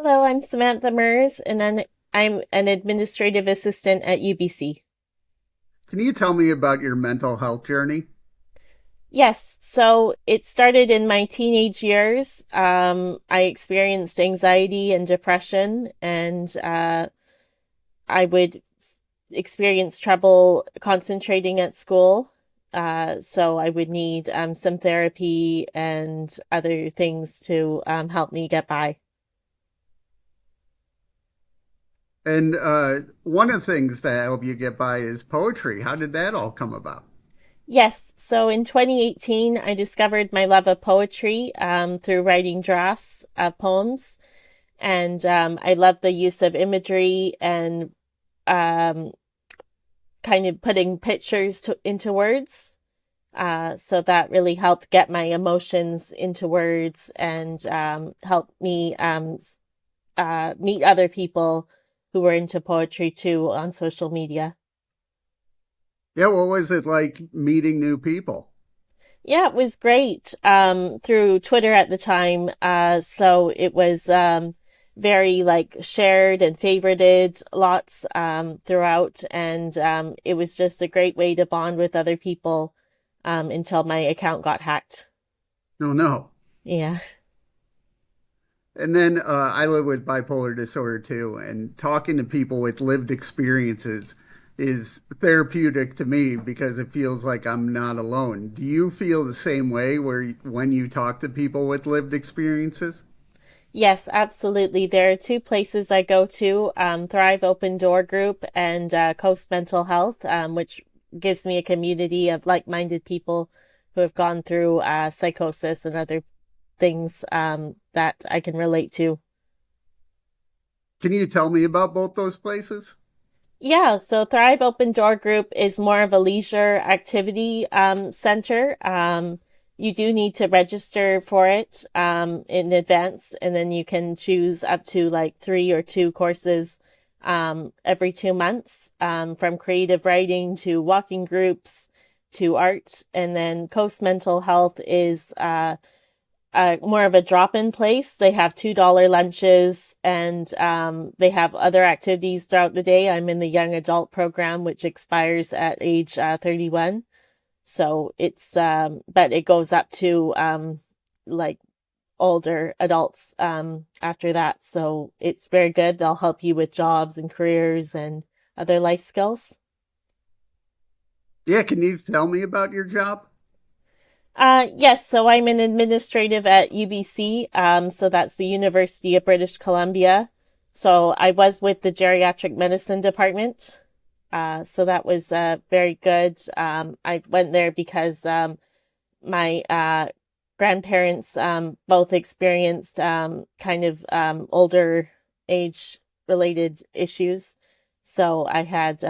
Hello, I'm Samantha Merz, and I'm an administrative assistant at UBC. Can you tell me about your mental health journey? Yes, so it started in my teenage years. I experienced anxiety and depression, and I would experience trouble concentrating at school. So I would need some therapy and other things to help me get by. And one of the things that help you get by is poetry. How did that all come about? Yes, so in 2018, I discovered my love of poetry through writing drafts of poems. And I love the use of imagery and um, kind of putting into words. So that really helped get my emotions into words and help me meet other people who were into poetry too on social media. Yeah, what was it like meeting new people? Yeah, it was great through Twitter at the time. So it was very like shared and favorited lots throughout. And it was just a great way to bond with other people until my account got hacked. No, no. Yeah. And then I live with bipolar disorder too, and talking to people with lived experiences is therapeutic to me because it feels like I'm not alone. Do you feel the same way when you talk to people with lived experiences? Yes, absolutely. There are two places I go to, Thrive Open Door Group and Coast Mental Health, which gives me a community of like-minded people who have gone through psychosis and other things that I can relate to. Can you tell me about both those places? Yeah, so Thrive Open Door Group is more of a leisure activity center. You do need to register for it in advance, and then you can choose up to like three or two courses every 2 months, from creative writing to walking groups to art. And then Coast Mental Health is more of a drop-in place. They have $2 lunches and they have other activities throughout the day. I'm in the young adult program, which expires at age 31. So but it goes up to like older adults after that. So it's very good. They'll help you with jobs and careers and other life skills. Yeah, can you tell me about your job? Yes, so I'm an administrative at UBC. So that's the University of British Columbia. So I was with the geriatric medicine department. So that was very good. I went there because my grandparents both experienced kind of older age related issues. So I had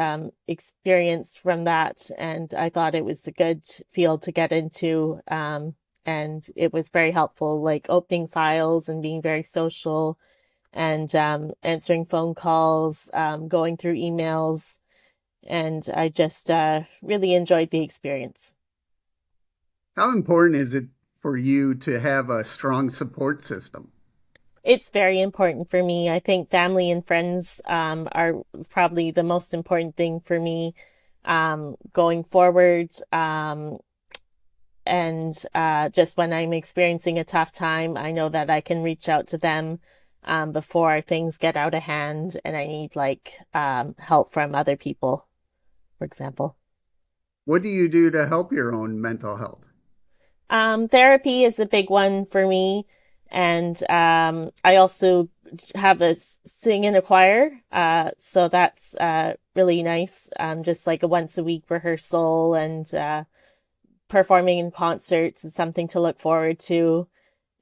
experience from that, and I thought it was a good field to get into. And it was very helpful, like opening files and being very social and answering phone calls, going through emails. And I just really enjoyed the experience. How important is it for you to have a strong support system? It's very important for me. I think family and friends are probably the most important thing for me going forward. And just when I'm experiencing a tough time, I know that I can reach out to them before things get out of hand and I need like help from other people, for example. What do you do to help your own mental health? Therapy is a big one for me. And I also have a sing in a choir. So that's really nice. Just like a once a week rehearsal and performing in concerts is something to look forward to.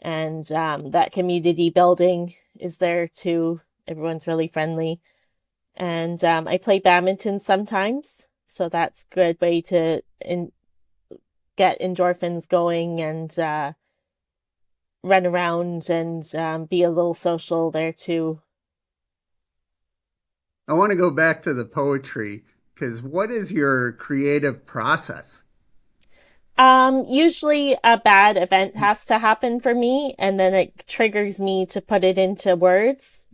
And that community building is there too. Everyone's really friendly. And I play badminton sometimes. So that's a good way to get endorphins going and run around and be a little social there too. I want to go back to the poetry because what is your creative process? Usually a bad event has to happen for me, and then it triggers me to put it into words,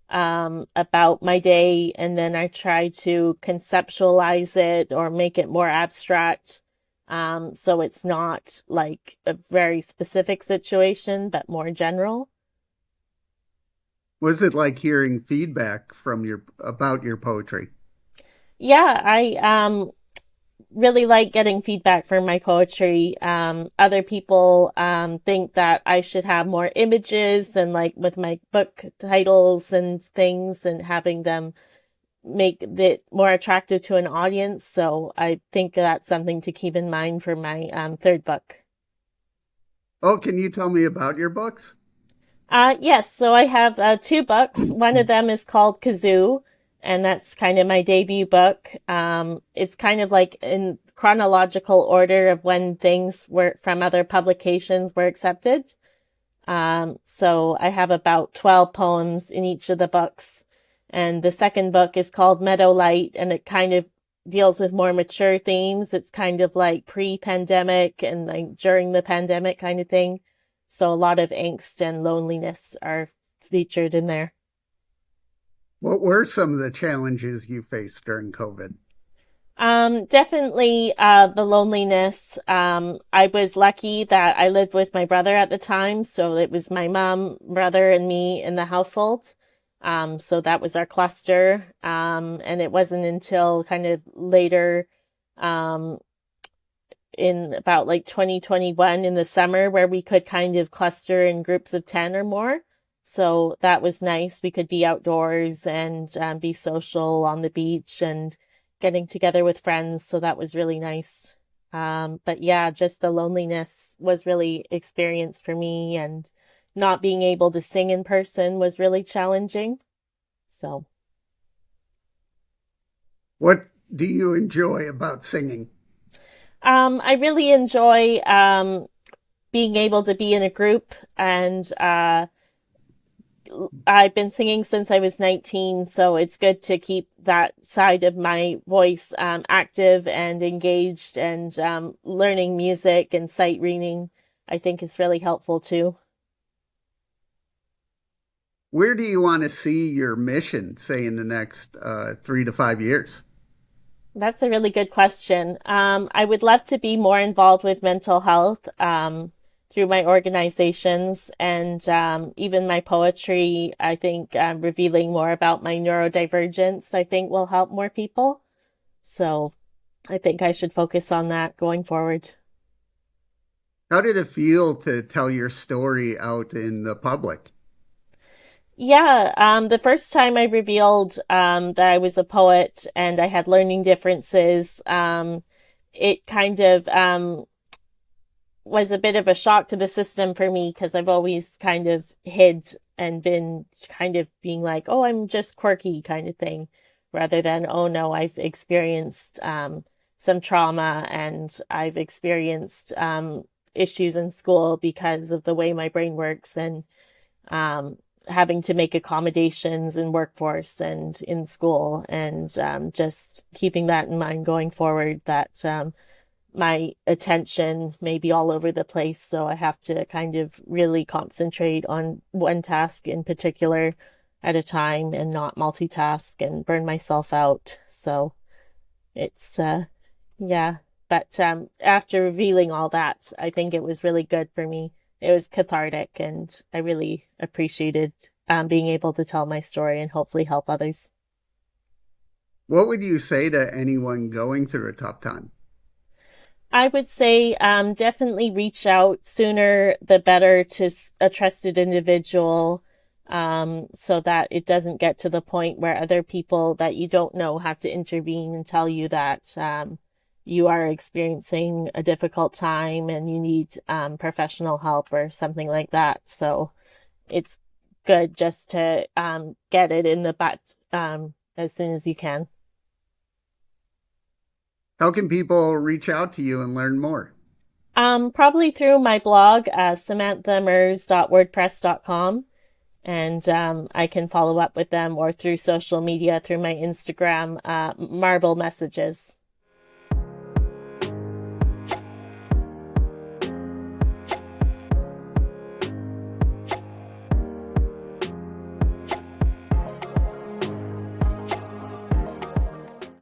about my day, and then I try to conceptualize it or make it more abstract. So it's not like a very specific situation, but more general. Was it like hearing feedback from your about your poetry? Yeah, I really like getting feedback for my poetry. Other people think that I should have more images and like with my book titles and things and having them make it more attractive to an audience. So I think that's something to keep in mind for my third book. Oh, can you tell me about your books? Yes, so I have two books. One of them is called Kazoo, and that's kind of my debut book. It's kind of like in chronological order of when things were from other publications were accepted. So I have about 12 poems in each of the books. And the second book is called Meadow Light, and it kind of deals with more mature themes. It's kind of like pre-pandemic and like during the pandemic kind of thing. So a lot of angst and loneliness are featured in there. What were some of the challenges you faced during COVID? Definitely, the loneliness. I was lucky that I lived with my brother at the time. So it was my mom, brother, and me in the household. So that was our cluster. And it wasn't until kind of later, um, in about like 2021 in the summer where we could kind of cluster in groups of 10 or more. So that was nice. We could be outdoors and be social on the beach and getting together with friends. So that was really nice. But yeah, just the loneliness was really experienced for me, and not being able to sing in person was really challenging. So, What do you enjoy about singing? I really enjoy, being able to be in a group, and, I've been singing since I was 19, so it's good to keep that side of my voice active and engaged, and learning music and sight reading, I think is really helpful too. Where do you want to see your mission, say, in the next 3 to 5 years? That's a really good question. I would love to be more involved with mental health through my organizations, and even my poetry. I think revealing more about my neurodivergence, I think, will help more people. So I think I should focus on that going forward. How did it feel to tell your story out in the public? Yeah, the first time I revealed that I was a poet and I had learning differences, it kind of was a bit of a shock to the system for me, because I've always kind of hid and been kind of being like, oh, I'm just quirky kind of thing, rather than, oh no, I've experienced some trauma, and I've experienced issues in school because of the way my brain works, and um, having to make accommodations in workforce and in school, and just keeping that in mind going forward, that my attention may be all over the place. So I have to kind of really concentrate on one task in particular at a time and not multitask and burn myself out. So it's, yeah. But after revealing all that, I think it was really good for me. It was cathartic, and I really appreciated being able to tell my story and hopefully help others. What would you say to anyone going through a tough time? I would say definitely reach out sooner the better to a trusted individual, so that it doesn't get to the point where other people that you don't know have to intervene and tell you that you are experiencing a difficult time and you need professional help or something like that. So it's good just to get it in the butt as soon as you can. How can people reach out to you and learn more? Probably through my blog, samanthamerz.wordpress.com. And I can follow up with them, or through social media, through my Instagram, Marble Messages.